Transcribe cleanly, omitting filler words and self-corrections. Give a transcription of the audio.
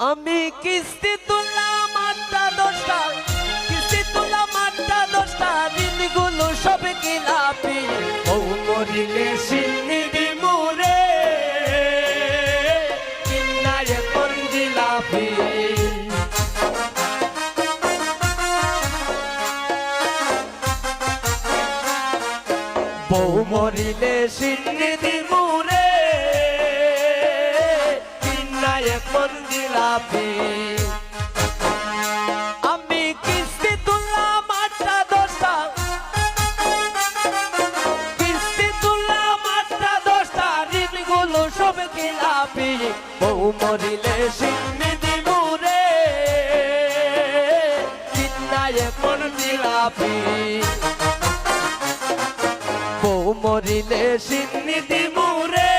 আমি কিস্তি তুললাম 8টা 10টা, কিস্তি তুললাম 8টা 10টা, ঋণগুলো সব কিলাপি। ও মরিলে সিন্নি দিমুরে, কিন্না এখন জিলাপি। বউ মরিলে সিন্নি দিমুরে, কিন্না এখন জিলাপি। আমি কিস্তি তুললাম 8টা 10টা, কিস্তি তুললাম 8টা 10টা, ঋণগুলো সব কিলাপি। বউ মরিলে সিন্নি দিমুরে, কিন্না এখন জিলাপি। বউ মরিলে সিন্নি দিমুরে,